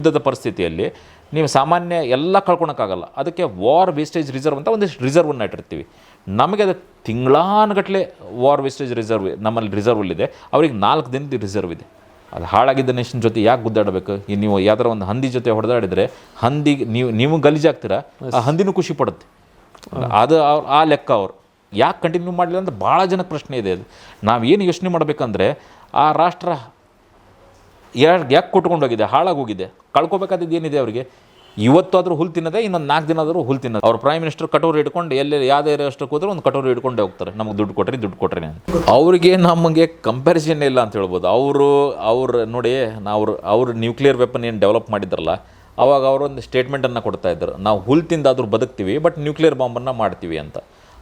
ಯುದ್ಧದ ಪರಿಸ್ಥಿತಿಯಲ್ಲಿ ನೀವು ಸಾಮಾನ್ಯ ಎಲ್ಲ ಕಳ್ಕೊಳಕ್ಕಾಗಲ್ಲ. ಅದಕ್ಕೆ ವಾರ್ ವೇಸ್ಟೇಜ್ ರಿಸರ್ವ್ ಅಂತ ಒಂದಿಷ್ಟು ರಿಸರ್ವನ್ನು ಇಟ್ಟಿರ್ತೀವಿ. ನಮಗೆ ಅದು ತಿಂಗಳಾನುಗಟ್ಟಲೆ ವಾರ್ ವೇಸ್ಟೇಜ್ ರಿಸರ್ವ್ ನಮ್ಮಲ್ಲಿ ರಿಸರ್ವಲ್ಲಿದೆ. ಅವ್ರಿಗೆ 4 ದಿನದ ರಿಸರ್ವ್ ಇದೆ. ಅದು ಹಾಳಾಗಿದ್ದ ನೇಷನ್ ಜೊತೆ ಯಾಕೆ ಗುದ್ದಾಡಬೇಕು? ನೀವು ಯಾವ್ದಾರ ಒಂದು ಹಂದಿ ಜೊತೆ ಹೊಡೆದಾಡಿದರೆ ಹಂದಿಗೆ ನೀವು ಗಲೀಜಾಗ್ತೀರಾ, ಆ ಹಂದಿನೂ ಖುಷಿ ಪಡುತ್ತೆ. ಅದು ಆ ಲೆಕ್ಕ ಅವ್ರು ಯಾಕೆ ಕಂಟಿನ್ಯೂ ಮಾಡಲಿಲ್ಲ ಅಂತ ಭಾಳ ಜನಕ್ಕೆ ಪ್ರಶ್ನೆ ಇದೆ. ಅದು ನಾವೇನು ಯೋಚನೆ ಮಾಡಬೇಕಂದ್ರೆ ಆ ರಾಷ್ಟ್ರ ಯಾಕೆ ಕೊಟ್ಕೊಂಡೋಗಿದೆ, ಹಾಳಾಗೋಗಿದೆ, ಕಳ್ಕೊಬೇಕಾದದ್ದು ಏನಿದೆ ಅವರಿಗೆ? ಇವತ್ತಾದರೂ ಹುಲ್ ತಿನ್ನೋದೇ, ಇನ್ನೊಂದು 4 ದಿನ ಆದರೂ ಹುಲ್ ತಿನ್ನೋದು. ಅವ್ರ ಪ್ರೈಮ್ ಮಿನಿಸ್ಟರ್ ಕಟೋರಿ ಹಿಡ್ಕೊಂಡು ಎಲ್ಲೆಲ್ಲಿ ಯಾವುದೇ ಅಷ್ಟಕ್ಕೆ ಹೋದ್ರೆ ಒಂದು ಕಟೋರಿ ಹಿಡ್ಕೊಂಡೇ ಹೋಗ್ತಾರೆ, ನಮಗೆ ದುಡ್ಡು ಕೊಟ್ರಿ ಅಂತ. ಅವ್ರಿಗೆ ನಮಗೆ ಕಂಪ್ಯಾರಿಸನ್ ಇಲ್ಲ ಅಂತ ಹೇಳ್ಬೋದು. ಅವ್ರು ನೋಡಿ, ಅವ್ರು ನ್ಯೂಕ್ಲಿಯರ್ ವೆಪನ್ ಏನು ಡೆವಲಪ್ ಮಾಡಿದ್ರಲ್ಲ, ಅವಾಗ ಅವರೊಂದು ಸ್ಟೇಟ್ಮೆಂಟನ್ನು ಕೊಡ್ತಾ ಇದ್ರು, ನಾವು ಹುಲ್ ತಿಂದಾದರೂ ಬದುಕ್ತೀವಿ, ಬಟ್ ನ್ಯೂಕ್ಲಿಯರ್ ಬಾಂಬನ್ನು ಮಾಡ್ತೀವಿ ಅಂತ.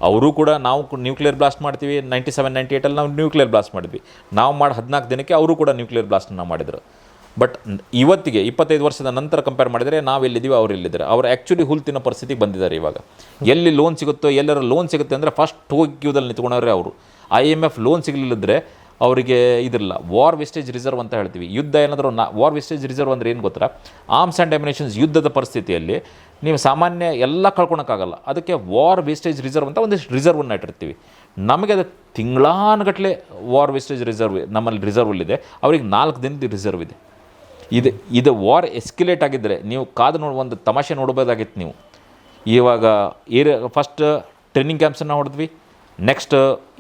ಅವರು ಕೂಡ ನಾವು ನ್ಯೂಕ್ಲಿಯರ್ ಬ್ಲಾಸ್ಟ್ ಮಾಡ್ತೀವಿ, 97-98 ನಾವು ನ್ಯೂಕ್ಲಿಯರ್ ಬ್ಲಾಸ್ಟ್ ಮಾಡಿದ್ವಿ. ನಾವು 14 ದಿನಕ್ಕೆ ಅವರು ಕೂಡ ನ್ಯೂಕ್ಲಿಯರ್ ಬ್ಲಾಸ್ಟನ್ನು ಮಾಡಿದರು. ಬಟ್ ಇವತ್ತಿಗೆ 25 ವರ್ಷದ ನಂತರ ಕಂಪೇರ್ ಮಾಡಿದರೆ ನಾವು ಎಲ್ಲಿದ್ದೀವಿ, ಅವ್ರು ಎಲ್ಲಿದ್ದಾರೆ. ಅವ್ರು ಆ್ಯಕ್ಚುಲಿ ಹುಲ್ ತಿನ್ನೋ ಪರಿಸ್ಥಿತಿಗೆ ಬಂದಿದ್ದಾರೆ ಇವಾಗ. ಎಲ್ಲಿ ಲೋನ್ ಸಿಗುತ್ತೋ, ಎಲ್ಲರ ಲೋನ್ ಸಿಗುತ್ತೆ ಅಂದರೆ ಫಸ್ಟ್ ಹೋಗಿ ಕ್ಯೂದಲ್ಲಿ ನಿಂತ್ಕೊಂಡವ್ರೆ ಅವರು. IMF ಲೋನ್ ಸಿಗಲಿಲ್ಲದ್ರೆ ಅವರಿಗೆ ಇದಿರಲ್ಲ. ವಾರ್ ವೇಸ್ಟೇಜ್ ರಿಸರ್ವ್ ಅಂತ ಹೇಳ್ತೀವಿ. ಯುದ್ಧ ಏನಾದರೂ ವಾರ್ ವೇಸ್ಟೇಜ್ ರಿಸರ್ವ್ ಅಂದರೆ ಏನು ಗೊತ್ತಾ? ಆರ್ಮ್ಸ್ ಆ್ಯಂಡ್ ಅಮ್ಯುನಿಷನ್ಸ್ ಯುದ್ಧದ ಪರಿಸ್ಥಿತಿಯಲ್ಲಿ ನೀವು ಸಾಮಾನ್ಯ ಎಲ್ಲ ಕಳ್ಕೊಳಕ್ಕಾಗಲ್ಲ. ಅದಕ್ಕೆ ವಾರ್ ವೇಸ್ಟೇಜ್ ರಿಸರ್ವ್ ಅಂತ ಒಂದಿಷ್ಟು ರಿಸರ್ವನ್ನು ಇಟ್ಟಿರ್ತೀವಿ. ನಮಗೆ ಅದು ತಿಂಗಳಾನುಗಟ್ಟಲೆ ವಾರ್ ವೇಸ್ಟೇಜ್ ರಿಸರ್ವ್ ನಮ್ಮಲ್ಲಿ ರಿಸರ್ವಲ್ಲಿದೆ. ಅವ್ರಿಗೆ 4 ದಿನದ ರಿಸರ್ವ್ ಇದೆ. ಇದು ವಾರ್ ಎಸ್ಕಿಲೇಟ್ ಆಗಿದ್ದರೆ ನೀವು ಕಾದು ಒಂದು ತಮಾಷೆ ನೋಡ್ಬೋದಾಗಿತ್ತು ನೀವು. ಇವಾಗ ಫಸ್ಟ್ ಟ್ರೈನಿಂಗ್ ಕ್ಯಾಂಪ್ಸನ್ನು ಹೊಡೆದ್ವಿ, ನೆಕ್ಸ್ಟ್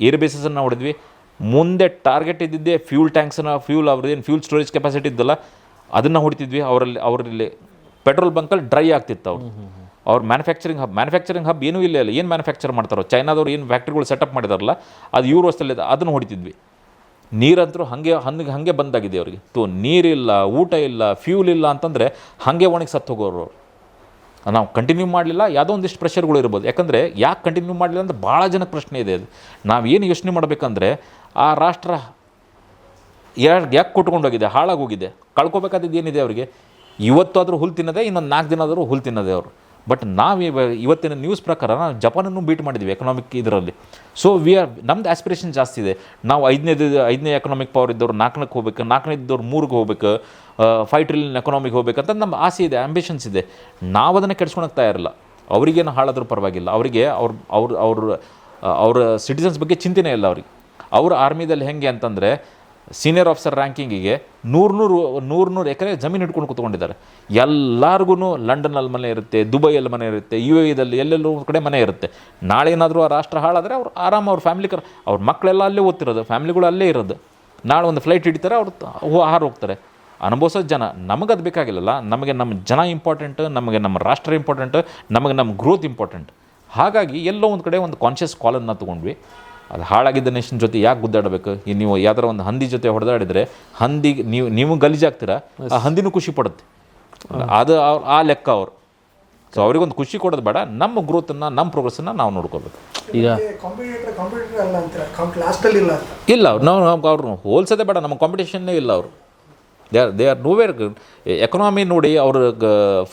ಏರ್ ಬೇಸಸನ್ನು ಹೊಡೆದ್ವಿ. ಮುಂದೆ ಟಾರ್ಗೆಟ್ ಇದ್ದಿದ್ದೆ ಫ್ಯೂಲ್ ಟ್ಯಾಂಕ್ಸನ್ನು, ಅವ್ರದ್ದೇನು ಫ್ಯೂಲ್ ಸ್ಟೋರೇಜ್ ಕೆಪಾಸಿಟಿ ಇದ್ದಲ್ಲ ಅದನ್ನು ಹೊಡಿತಿದ್ವಿ. ಅವರಲ್ಲಿ ಪೆಟ್ರೋಲ್ ಬಂಕಲ್ಲಿ ಡ್ರೈ ಆಗ್ತಿತ್ತು. ಅವ್ರ ಮ್ಯಾನುಫ್ಯಾಕ್ಚರಿಂಗ್ ಹಬ್ ಏನೂ ಇಲ್ಲ. ಏನು ಮ್ಯಾನುಫ್ಯಾಕ್ಚರ್ ಮಾಡ್ತಾರೋ, ಚೈನಾದವ್ರು ಏನು ಫ್ಯಾಕ್ಟ್ರಿಗಳು ಸೆಟಪ್ ಮಾಡಿದಾರಲ್ಲ, ಅದು ಯೂರೋಸಲ್ಲಿ ಅದನ್ನು ಹೊಡಿತಿದ್ವಿ. ನೀರಂತರೂ ಹಾಗೆ ಬಂದಾಗಿದೆ ಅವರಿಗೆ. ನೀರಿಲ್ಲ, ಊಟ ಇಲ್ಲ, ಫ್ಯೂಲ್ ಇಲ್ಲ ಅಂತಂದರೆ ಹಾಗೆ ಒಣಗಿ ಸತ್ತು ಹೋಗೋರು. ನಾವು ಕಂಟಿನ್ಯೂ ಮಾಡಲಿಲ್ಲ, ಯಾವುದೋ ಒಂದಿಷ್ಟು ಪ್ರೆಷರ್ಗಳು ಇರ್ಬೋದು. ಯಾಕಂದರೆ ಯಾಕೆ ಕಂಟಿನ್ಯೂ ಮಾಡಲಿಲ್ಲ ಅಂತ ಭಾಳ ಜನಕ್ಕೆ ಪ್ರಶ್ನೆ ಇದೆ. ಅದು ನಾವೇನು ಯೋಚನೆ ಮಾಡಬೇಕಂದ್ರೆ ಆ ರಾಷ್ಟ್ರ ಯಾಕೆ ಕೊಟ್ಕೊಂಡೋಗಿದೆ, ಹಾಳಾಗೋಗಿದೆ, ಕಳ್ಕೊಬೇಕಾದದ್ದು ಏನಿದೆ ಅವರಿಗೆ? ಇವತ್ತಾದರೂ ಹುಲ್ ತಿನ್ನೋದೇ, ಇನ್ನೊಂದು 4 ದಿನ ಆದರೂ ಹುಲ್ ತಿನ್ನೋದೇ ಅವರು. ಬಟ್ ನಾವು ಇವತ್ತಿನ ನ್ಯೂಸ್ ಪ್ರಕಾರ ನಾವು ಜಪಾನನ್ನು ಬೀಟ್ ಮಾಡಿದ್ವಿ ಎಕನಾಮಿಕ್ ಇದರಲ್ಲಿ. ಸೊ ನಮ್ದು ಆಸ್ಪಿರೇಷನ್ ಜಾಸ್ತಿ ಇದೆ. ನಾವು 5ನೇ ಎಕನಾಮಿಕ್ ಪವರ್ ಇದ್ದವ್ರು 4ಕ್ಕೆ ಹೋಗ್ಬೇಕು, 4ನೇ ಇದ್ದವ್ರು 3ಗೆ ಹೋಗ್ಬೇಕು, 5 ಟ್ರಿಲಿಯನ್ ಎಕನಾಮಿಕ್ ಹೋಗ್ಬೇಕಂತ ನಮ್ಮ ಆಸೆ ಇದೆ, ಆಂಬಿಷನ್ಸ್ ಇದೆ. ನಾವು ಅದನ್ನು ಕೆಡ್ಸ್ಕೊಳಕ್ಕೆ ತಯಾರಿಲ್ಲ. ಅವರಿಗೇನು ಹಾಳಾದರೂ ಪರವಾಗಿಲ್ಲ. ಅವರಿಗೆ ಅವ್ರ ಸಿಟಿಸನ್ಸ್ ಬಗ್ಗೆ ಚಿಂತೆನೇ ಇಲ್ಲ ಅವ್ರಿಗೆ. ಅವ್ರ ಆರ್ಮಿದಲ್ಲಿ ಹೆಂಗೆ ಅಂತಂದರೆ ಸೀನಿಯರ್ ಆಫೀಸರ್ ರ್ಯಾಂಕಿಂಗಿಗೆ 100 ಎಕರೆ ಜಮೀನು ಹಿಡ್ಕೊಂಡು ಕೂತ್ಕೊಂಡಿದ್ದಾರೆ. ಎಲ್ಲರಿಗೂ ಲಂಡನ್ನಲ್ಲಿ ಮನೆ ಇರುತ್ತೆ, ದುಬೈಯಲ್ಲಿ ಮನೆ ಇರುತ್ತೆ, UAEದಲ್ಲಿ ಎಲ್ಲೆಲ್ಲೋ ಒಂದು ಕಡೆ ಮನೆ ಇರುತ್ತೆ. ನಾಳೆ ಏನಾದರೂ ಆ ರಾಷ್ಟ್ರ ಹಾಳಾದರೆ ಅವ್ರು ಆರಾಮ ಅವ್ರ ಫ್ಯಾಮಿಲಿ ಅವ್ರ ಮಕ್ಕಳೆಲ್ಲ ಅಲ್ಲೇ ಓದ್ತಿರೋದು, ಫ್ಯಾಮಿಲಿಗಳು ಅಲ್ಲೇ ಇರೋದು. ನಾಳೆ ಒಂದು ಫ್ಲೈಟ್ ಹಿಡಿತಾರೆ, ಅವ್ರು ಹಾರು ಹೋಗ್ತಾರೆ. ಅನುಭವಿಸೋದು ಜನ. ನಮಗದು ಬೇಕಾಗಿಲ್ಲಲ್ಲ. ನಮಗೆ ನಮ್ಮ ಜನ ಇಂಪಾರ್ಟೆಂಟ್, ನಮಗೆ ನಮ್ಮ ರಾಷ್ಟ್ರ ಇಂಪಾರ್ಟೆಂಟ್, ನಮಗೆ ನಮ್ಮ ಗ್ರೋತ್ ಇಂಪಾರ್ಟೆಂಟ್. ಹಾಗಾಗಿ ಎಲ್ಲೋ ಒಂದು ಕಡೆ ಒಂದು ಕಾನ್ಷಿಯಸ್ ಕಾಲನ್ನು ತೊಗೊಂಡ್ವಿ. ಅದು ಹಾಳಾಗಿದ್ದ ನೇಷನ್ ಜೊತೆ ಯಾಕೆ ಗುದ್ದಾಡಬೇಕು? ನೀವು ಯಾವ್ದಾರ ಒಂದು ಹಂದಿ ಜೊತೆ ಹೊಡೆದಾಡಿದರೆ ಹಂದಿಗೆ ನೀವು ಗಲೀಜಾಗ್ತೀರಾ, ಆ ಹಂದಿನೂ ಖುಷಿ ಪಡುತ್ತೆ. ಅದು ಆ ಲೆಕ್ಕ ಅವ್ರು. ಸೊ ಅವ್ರಿಗೊಂದು ಖುಷಿ ಕೊಡೋದು ಬೇಡ, ನಮ್ಮ ಗ್ರೋತನ್ನು, ನಮ್ಮ ಪ್ರೋಗ್ರೆಸ್ಸನ್ನು ನಾವು ನೋಡ್ಕೋಬೇಕು. ಈಗ ಇಲ್ಲ, ನಾವು ಅವ್ರನ್ನ ಹೋಲ್ಸೋದೇ ಬೇಡ. ನಮ್ಮ ಕಾಂಪಿಟೇಷನ್ನೇ ಇಲ್ಲ ಅವರು. They are nowhere. ಎಕನಾಮಿ ನೋಡಿ, ಅವ್ರ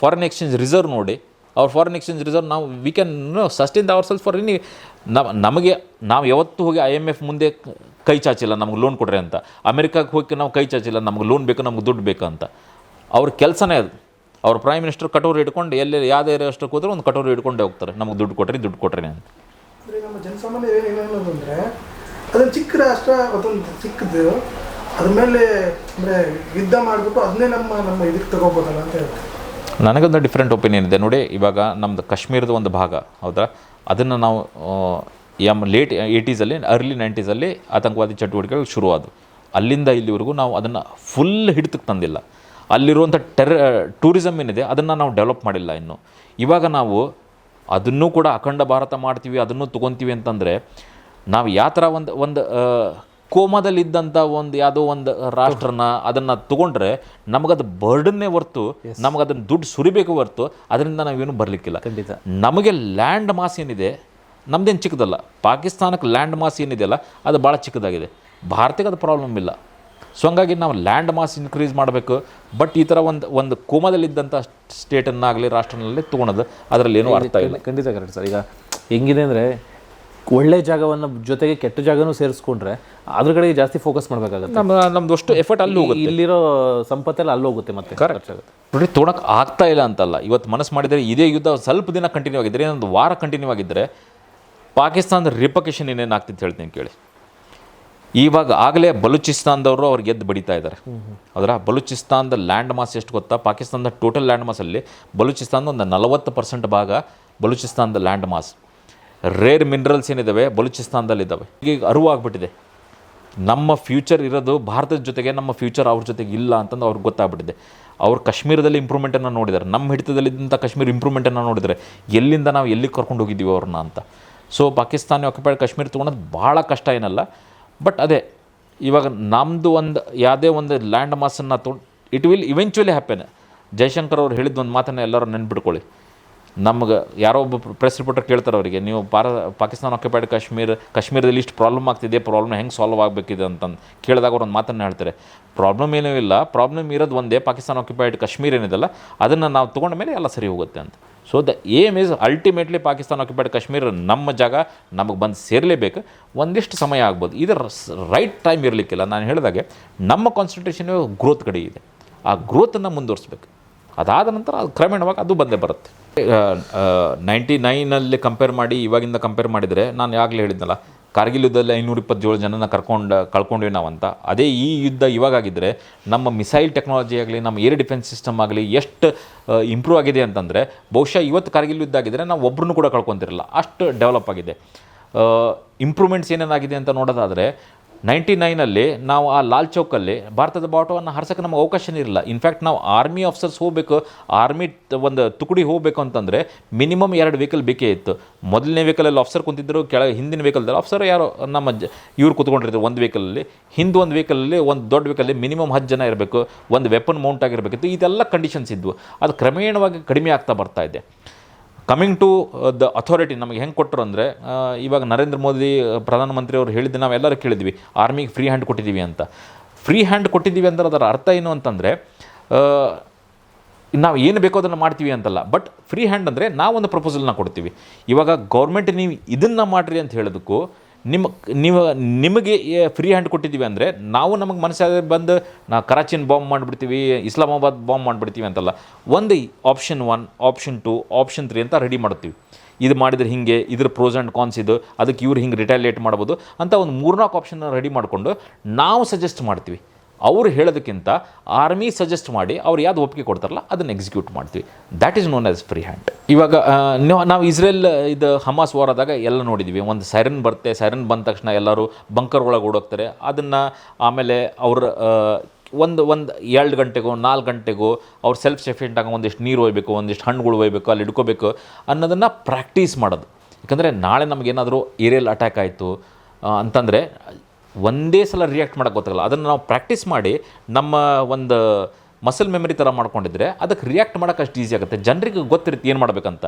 ಫಾರಿನ್ ಎಕ್ಸ್ಚೇಂಜ್ ರಿಸರ್ವ್ ನೋಡಿ, ಅವ್ರ ಫಾರಿನ್ ಎಕ್ಸ್ಚೇಂಜ್ ರಿಸರ್ವ್ ನಾವು we can sustain our self for any. ನಾವು ಯಾವತ್ತೂ ಹೋಗಿ IMF ಮುಂದೆ ಕೈ ಚಾಚಿಲ್ಲ ನಮ್ಗೆ ಲೋನ್ ಕೊಡ್ರಿ ಅಂತ. ಅಮೆರಿಕಾಗೆ ಹೋಗಿ ನಾವು ಕೈ ಚಾಚಿಲ್ಲ ನಮ್ಗೆ ಲೋನ್ ಬೇಕು, ನಮ್ಗೆ ದುಡ್ಡು ಬೇಕು ಅಂತ. ಅವ್ರ ಕೆಲಸನೇ ಅದು. ಅವ್ರ ಪ್ರೈಮ್ ಮಿನಿಸ್ಟರ್ ಕಟೋರಿ ಹಿಡ್ಕೊಂಡು ಎಲ್ಲೆಲ್ಲಿ ಯಾವುದೇ ಅಷ್ಟಕ್ಕೆ ಹೋದ್ರೆ ಒಂದು ಕಟೋರಿ ಹಿಡ್ಕೊಂಡೇ ಹೋಗ್ತಾರೆ, ನಮ್ಗೆ ದುಡ್ಡು ಕೊಟ್ರಿ ಅಂತ. ನಮ್ಮ ಜನಸಾಮಾನ್ಯ ಏನೇನು ಅಂದರೆ ಅದೊಂದು ಚಿಕ್ಕ ರಾಷ್ಟ್ರ, ಅದೊಂದು ಚಿಕ್ಕದು, ಅದ್ರ ಮೇಲೆ ಅಂದರೆ ಯುದ್ಧ ಮಾಡಿಬಿಟ್ಟು ಅದನ್ನೇ ನಮ್ಮ ಇದಕ್ಕೆ ತಗೋಬೋದಲ್ಲ ಅಂತ ಹೇಳ್ತಾರೆ. ನನಗೊಂದು ಡಿಫ್ರೆಂಟ್ ಒಪಿನಿಯನ್ ಇದೆ ನೋಡಿ. ಇವಾಗ ನಮ್ಮದು ಕಾಶ್ಮೀರದ ಒಂದು ಭಾಗ, ಹೌದಾ, ಅದನ್ನು ನಾವು ಲೇಟ್ 80s ಅರ್ಲಿ 90s ಆತಂಕವಾದಿ ಚಟುವಟಿಕೆಗಳು ಶುರುವಾದವು. ಅಲ್ಲಿಂದ ಇಲ್ಲಿವರೆಗೂ ನಾವು ಅದನ್ನು ಫುಲ್ ಹಿಡಿತಕ್ಕೆ ತಂದಿಲ್ಲ. ಅಲ್ಲಿರುವಂಥ ಟೂರಿಸಮ್ ಏನಿದೆ ಅದನ್ನು ನಾವು ಡೆವಲಪ್ ಮಾಡಿಲ್ಲ ಇನ್ನೂ. ಇವಾಗ ನಾವು ಅದನ್ನೂ ಕೂಡ ಅಖಂಡ ಭಾರತ ಮಾಡ್ತೀವಿ, ಅದನ್ನು ತೊಗೊತೀವಿ ಅಂತಂದರೆ ನಾವು ಯಾವ ಥರ ಒಂದು ಕೋಮದಲ್ಲಿದ್ದಂಥ ಯಾವುದೋ ಒಂದು ರಾಷ್ಟ್ರನ ಅದನ್ನು ತೊಗೊಂಡ್ರೆ ನಮಗದು ಬರ್ಡನ್ನೇ ಹೊರ್ತು, ನಮಗದನ್ನು ದುಡ್ಡು ಸುರಿಬೇಕು ಹೊರ್ತು ಅದರಿಂದ ನಾವೇನು ಬರಲಿಕ್ಕಿಲ್ಲ. ಖಂಡಿತ. ನಮಗೆ ಲ್ಯಾಂಡ್ ಮಾಸ್ ಏನಿದೆ ನಮ್ಮದೇನು ಚಿಕ್ಕದಲ್ಲ. ಪಾಕಿಸ್ತಾನಕ್ಕೆ ಲ್ಯಾಂಡ್ ಮಾಸ್ ಏನಿದೆಯಲ್ಲ ಅದು ಭಾಳ ಚಿಕ್ಕದಾಗಿದೆ. ಭಾರತಕ್ಕೆ ಅದು ಪ್ರಾಬ್ಲಮ್ ಇಲ್ಲ. ಸೊ ಹಂಗಾಗಿ ನಾವು ಲ್ಯಾಂಡ್ ಮಾಸ್ ಇನ್ಕ್ರೀಸ್ ಮಾಡಬೇಕು. ಬಟ್ ಈ ಥರ ಒಂದು ಕೋಮದಲ್ಲಿದ್ದಂಥ ಸ್ಟೇಟನ್ನಾಗಲಿ ರಾಷ್ಟ್ರನಲ್ಲಿ ತೊಗೊಳೋದು ಅದರಲ್ಲಿ ಏನೂ ಅರ್ಥ ಇಲ್ಲ. ಖಂಡಿತ ಕರೆಕ್ಟ್ ಸರ್. ಈಗ ಹೆಂಗಿದೆ ಅಂದರೆ ಒಳ್ಳೆ ಜಾಗವನ್ನು ಜೊತೆಗೆ ಕೆಟ್ಟ ಜಾಗನೂ ಸೇರಿಸ್ಕೊಂಡ್ರೆ ಅದ್ರ ಕಡೆಗೆ ಜಾಸ್ತಿ ಫೋಕಸ್ ಮಾಡಬೇಕಾಗುತ್ತೆ. ನಮ್ದು ಅಷ್ಟು ಎಫರ್ಟ್ ಅಲ್ಲಿ ಹೋಗುತ್ತೆ, ಇಲ್ಲಿರೋ ಸಂಪತ್ತೆಲ್ಲ ಅಲ್ಲಿ ಹೋಗುತ್ತೆ ಮತ್ತೆ ಖರ್ಚಾಗುತ್ತೆ. ನೋಡಿ ತೊಗೊಳಕ್ಕೆ ಆಗ್ತಾ ಇಲ್ಲ ಅಂತಲ್ಲ, ಇವತ್ತು ಮನಸ್ಸು ಮಾಡಿದರೆ ಇದೇ ಯುದ್ಧ ಸ್ವಲ್ಪ ದಿನ ಕಂಟಿನ್ಯೂ ಆಗಿದ್ದರೆ, ಇನ್ನೊಂದು ವಾರ ಕಂಟಿನ್ಯೂ ಆಗಿದ್ದರೆ ಪಾಕಿಸ್ತಾನದ ರಿಪಕೇಷನ್ ಏನೇನು ಆಗ್ತಿತ್ತು ಹೇಳ್ತೀನಿ ಕೇಳಿ. ಇವಾಗ ಆಗಲೇ ಬಲೂಚಿಸ್ತಾನದವರು ಅವ್ರಿಗೆ ಎದ್ದು ಬಡಿತಾ ಇದ್ದಾರೆ. ಅದರ ಬಲೂಚಿಸ್ತಾನದ ಲ್ಯಾಂಡ್ ಮಾಸ್ ಎಷ್ಟು ಗೊತ್ತಾ? ಪಾಕಿಸ್ತಾನದ ಟೋಟಲ್ ಲ್ಯಾಂಡ್ ಮಾಸಲ್ಲಿ ಬಲೂಚಿಸ್ತಾನದ ಒಂದು 40% ಭಾಗ ಬಲೂಚಿಸ್ತಾನದ ಲ್ಯಾಂಡ್ ಮಾಸ್. ರೇರ್ ಮಿನರಲ್ಸ್ ಏನಿದ್ದಾವೆ ಬಲೂಚಿಸ್ತಾನದಲ್ಲಿದ್ದಾವೆ. ಈಗ ಅರಿವಾಗ್ಬಿಟ್ಟಿದೆ ನಮ್ಮ ಫ್ಯೂಚರ್ ಇರೋದು ಭಾರತದ ಜೊತೆಗೆ, ನಮ್ಮ ಫ್ಯೂಚರ್ ಅವ್ರ ಜೊತೆಗೆ ಇಲ್ಲ ಅಂತಂದು ಅವ್ರಿಗೆ ಗೊತ್ತಾಗ್ಬಿಟ್ಟಿದೆ. ಅವ್ರು ಕಾಶ್ಮೀರದಲ್ಲಿ ಇಂಪ್ರೂವ್ಮೆಂಟನ್ನು ನೋಡಿದ್ದಾರೆ, ನಮ್ಮ ಹಿಡಿತದಲ್ಲಿದ್ದಂಥ ಕಾಶ್ಮೀರ ಇಂಪ್ರೂವ್ಮೆಂಟನ್ನು ನೋಡಿದರೆ ಎಲ್ಲಿಂದ ನಾವು ಎಲ್ಲಿಗೆ ಕರ್ಕೊಂಡು ಹೋಗಿದ್ದೀವಿ ಅವ್ರನ್ನ ಅಂತ. ಸೊ ಪಾಕಿಸ್ತಾನಿ ಆಕ್ಯುಪೈಡ್ ಕಾಶ್ಮೀರ ತೊಗೊಳೋದು ಭಾಳ ಕಷ್ಟ ಏನಲ್ಲ. ಬಟ್ ಅದೇ ಇವಾಗ ನಮ್ಮದು ಒಂದು ಯಾವುದೇ ಒಂದು ಲ್ಯಾಂಡ್ ಮಾಸನ್ನು it will eventually happen. Jaishankar ಅವ್ರು ಹೇಳಿದ ಒಂದು ಮಾತನ್ನು ಎಲ್ಲರೂ ನೆನ್ಪಿಟ್ಕೊಳ್ಳಿ. ನಮ್ಗೆ ಯಾರೋ ಒಬ್ಬ ಪ್ರೆಸ್ ರಿಪೋರ್ಟರ್ ಕೇಳ್ತಾರೆ ಅವರಿಗೆ, ನೀವು ಪಾಕಿಸ್ತಾನ ಆಕ್ಯುಪೈಡ್ ಕಾಶ್ಮೀರದಲ್ಲಿ ಇಷ್ಟು ಪ್ರಾಬ್ಲಮ್ ಆಗ್ತಿದೆ, ಪ್ರಾಬ್ಲಮ್ ಹೆಂಗೆ ಸಾಲ್ವ್ ಆಗಬೇಕಿದೆ ಅಂತಂದು ಕೇಳಿದಾಗ ಅವ್ರು ಒಂದು ಮಾತನ್ನು ಹೇಳ್ತಾರೆ, ಪ್ರಾಬ್ಲಮ್ ಏನೂ ಇಲ್ಲ, ಪ್ರಾಬ್ಲಮ್ ಇರೋದು ಒಂದೇ, ಪಾಕಿಸ್ತಾನ ಆಕ್ಯುಪೈಡ್ ಕಾಶ್ಮೀರ ಏನಿದೆಲ್ಲ ಅದನ್ನು ನಾವು ತೊಗೊಂಡ ಮೇಲೆ ಎಲ್ಲ ಸರಿ ಹೋಗುತ್ತೆ ಅಂತ. So the aim is ultimately Pakistan occupied Kashmir ನಮ್ಮ ಜಾಗ, ನಮಗೆ ಬಂದು ಸೇರಲೇಬೇಕು. ಒಂದಿಷ್ಟು ಸಮಯ ಆಗ್ಬೋದು, ಇದರ ರೈಟ್ ಟೈಮ್ ಇರಲಿಕ್ಕಿಲ್ಲ. ನಾನು ಹೇಳಿದಾಗೆ ನಮ್ಮ ಕಾನ್ಸಂಟ್ರೇಷನ್ ಗ್ರೋತ್ ಕಡೆ ಇದೆ, ಆ ಗ್ರೋತನ್ನು ಮುಂದುವರಿಸ್ಬೇಕು. ಅದಾದ ನಂತರ ಅದು ಕ್ರಮೇಣವಾಗಿ ಅದು ಬಂದೇ ಬರುತ್ತೆ. 99ನಲ್ಲಿ ಕಂಪೇರ್ ಮಾಡಿ ಇವಾಗಿಂದ ಕಂಪೇರ್ ಮಾಡಿದರೆ, ನಾನು ಆಗಲೇ ಹೇಳಿದ್ನಲ್ಲ, ಕಾರ್ಗಿಲ್ ಯುದ್ಧದಲ್ಲಿ 527 ಜನನ ಕಳ್ಕೊಂಡ್ವಿ ನಾವಂತ. ಅದೇ ಈ ಯುದ್ಧ ಇವಾಗಾಗಿದ್ದರೆ ನಮ್ಮ ಮಿಸೈಲ್ ಟೆಕ್ನಾಲಜಿ ಆಗಲಿ, ನಮ್ಮ ಏರ್ ಡಿಫೆನ್ಸ್ ಸಿಸ್ಟಮ್ ಆಗಲಿ ಎಷ್ಟು ಇಂಪ್ರೂವ್ ಆಗಿದೆ ಅಂತಂದರೆ, ಬಹುಶಃ ಇವತ್ತು ಕಾರ್ಗಿಲ್ ಯುದ್ಧ ಆಗಿದ್ದರೆ ನಾವು ಒಬ್ಬರನ್ನು ಕೂಡ ಕಳ್ಕೊತಿರಲ್ಲ, ಅಷ್ಟು ಡೆವಲಪ್ ಆಗಿದೆ. ಇಂಪ್ರೂವ್ಮೆಂಟ್ಸ್ ಏನೇನಾಗಿದೆ ಅಂತ ನೋಡೋದಾದರೆ, 99ನಲ್ಲಿ ನಾವು ಆ ಲಾಲ್ ಚೌಕಲ್ಲಿ ಭಾರತದ ಬಾವುಟವನ್ನು ಹಾರ್ಸೋಕ್ಕೆ ನಮಗೆ ಅವಕಾಶನೇ ಇರಲಿಲ್ಲ. ಇನ್ಫ್ಯಾಕ್ಟ್ ನಾವು ಆರ್ಮಿ ಆಫೀಸರ್ಸ್ ಹೋಗಬೇಕು, ಆರ್ಮಿ ಒಂದು ತುಕಡಿ ಹೋಗಬೇಕು ಅಂತಂದರೆ ಮಿನಿಮಮ್ 2 ವೆಹಿಕಲ್ ಬೇಕೇ ಇತ್ತು. ಮೊದಲನೇ ವೆಹಿಕಲಲ್ಲಿ ಆಫೀಸರ್ ಕುಂತಿದ್ದರು, ಹಿಂದಿನ ವೆಹಿಕಲ್ದಲ್ಲಿ ಆಫೀಸರ್ ಯಾರೋ ನಮ್ಮ ಇವ್ರು ಕೂತ್ಕೊಂಡಿರ್ತಾರೆ ಒಂದು ವೆಹಿಕಲಲ್ಲಿ, ಹಿಂದೆ ಒಂದು ವೆಹಿಕಲಲ್ಲಿ, ಒಂದು ದೊಡ್ಡ ವೆಹಿಕಲ್ಲಿ ಮಿನಿಮಮ್ 10 ಜನ ಇರಬೇಕು, ಒಂದು ವೆಪನ್ ಮೌಂಟ್ ಆಗಿರಬೇಕಿತ್ತು. ಇದೆಲ್ಲ ಕಂಡೀಷನ್ಸ್ ಇದ್ವು. ಅದು ಕ್ರಮೇಣವಾಗಿ ಕಡಿಮೆ ಆಗ್ತಾ ಬರ್ತಾ ಇದೆ. ಕಮಿಂಗ್ ಟು ದ ಅಥಾರಿಟಿ ನಮಗೆ ಹೆಂಗೆ ಕೊಟ್ಟರು ಅಂದರೆ, ಇವಾಗ ನರೇಂದ್ರ ಮೋದಿ ಪ್ರಧಾನಮಂತ್ರಿ ಅವರು ಹೇಳಿದ್ದು ನಾವೆಲ್ಲರೂ ಕೇಳಿದ್ವಿ, ಆರ್ಮಿಗೆ ಫ್ರೀ ಹ್ಯಾಂಡ್ ಕೊಟ್ಟಿದ್ದೀವಿ ಅಂತ. ಫ್ರೀ ಹ್ಯಾಂಡ್ ಕೊಟ್ಟಿದ್ದೀವಿ ಅಂದರೆ ಅದರ ಅರ್ಥ ಏನು ಅಂತಂದರೆ, ನಾವು ಏನು ಬೇಕೋ ಅದನ್ನು ಮಾಡ್ತೀವಿ ಅಂತಲ್ಲ. ಬಟ್ ಫ್ರೀ ಹ್ಯಾಂಡ್ ಅಂದರೆ ನಾವೊಂದು ಪ್ರಪೋಸಲ್ನ ಕೊಡ್ತೀವಿ. ಇವಾಗ ಗೌರ್ಮೆಂಟ್ ನೀವು ಇದನ್ನು ಮಾಡಿರಿ ಅಂತ ಹೇಳೋದಕ್ಕೂ, ನಿಮಗೆ ಫ್ರೀ ಹ್ಯಾಂಡ್ ಕೊಟ್ಟಿದ್ದೀವಿ ಅಂದರೆ ನಾವು ನಮಗೆ ಮನಸ್ಸಾಗ ಬಂದು ನಾವು ಕರಾಚಿನ ಬಾಂಬ್ ಮಾಡಿಬಿಡ್ತೀವಿ, ಇಸ್ಲಾಮಾಬಾದ್ ಬಾಂಬ್ ಮಾಡಿಬಿಡ್ತೀವಿ ಅಂತಲ್ಲ. ಒಂದು ಆಪ್ಷನ್ 1, ಆಪ್ಷನ್ 2, ಆಪ್ಷನ್ 3 ಅಂತ ರೆಡಿ ಮಾಡ್ತೀವಿ. ಇದು ಮಾಡಿದರೆ ಹಿಂಗೆ, ಇದ್ರ ಪ್ರೋಸ್ ಆ್ಯಂಡ್ ಕಾನ್ಸ್ ಇದು, ಅದಕ್ಕೆ ಇವ್ರು ಹಿಂಗೆ ರಿಟಾಲಿಯೇಟ್ ಮಾಡ್ಬೋದು ಅಂತ ಒಂದು 3-4 ಆಪ್ಷನ್ನ ರೆಡಿ ಮಾಡಿಕೊಂಡು ನಾವು ಸಜೆಸ್ಟ್ ಮಾಡ್ತೀವಿ. ಅವ್ರು ಹೇಳೋದಕ್ಕಿಂತ ಆರ್ಮಿ ಸಜೆಸ್ಟ್ ಮಾಡಿ ಅವ್ರು ಯಾವುದು ಒಪ್ಪಿಗೆ ಕೊಡ್ತಾರಲ್ಲ ಅದನ್ನು ಎಕ್ಸಿಕ್ಯೂಟ್ ಮಾಡ್ತೀವಿ. That is known as free hand. ಇವಾಗ ನಾವು ಇಸ್ರೇಲ್ ಇದು ಹಮಾಸ್ ವಾರ್ ಆದಾಗ ಎಲ್ಲ ನೋಡಿದ್ದೀವಿ, ಒಂದು ಸೈರನ್ ಬರುತ್ತೆ, ಸೈರನ್ ಬಂದ ತಕ್ಷಣ ಎಲ್ಲರೂ ಬಂಕರ್ ಒಳಗೆ ಓಡೋಗ್ತಾರೆ. ಅದನ್ನು ಆಮೇಲೆ ಅವ್ರ ಒಂದು 2 ಗಂಟೆಗೋ 4 ಗಂಟೆಗೋ ಅವ್ರು ಸೆಲ್ಫ್ ಸಫಿಷಿಯೆಂಟಾಗಿ ಒಂದಿಷ್ಟು ನೀರು ಒಯ್ಬೇಕು, ಒಂದಿಷ್ಟು ಹಣ್ಣುಗಳು ಒಯ್ಬೇಕು, ಅಲ್ಲಿ ಇಟ್ಕೋಬೇಕು ಅನ್ನೋದನ್ನು ಪ್ರಾಕ್ಟೀಸ್ ಮಾಡೋದು. ಯಾಕಂದರೆ ನಾಳೆ ನಮಗೇನಾದರೂ ಏರಿಯಲ್ ಅಟ್ಯಾಕ್ ಆಯಿತು ಅಂತಂದರೆ ಒಂದೇ ಸಲ ರಿಯಾಕ್ಟ್ ಮಾಡೋಕ್ಕೆ ಗೊತ್ತಾಗಲ್ಲ. ಅದನ್ನು ನಾವು ಪ್ರಾಕ್ಟೀಸ್ ಮಾಡಿ ನಮ್ಮ ಒಂದು ಮಸಲ್ ಮೆಮರಿ ಥರ ಮಾಡ್ಕೊಂಡಿದ್ರೆ ಅದಕ್ಕೆ ರಿಯಾಕ್ಟ್ ಮಾಡೋಕ್ಕೆ ಅಷ್ಟು ಈಸಿ ಆಗುತ್ತೆ. ಜನರಿಗೆ ಗೊತ್ತಿರುತ್ತೆ ಏನು ಮಾಡಬೇಕಂತ.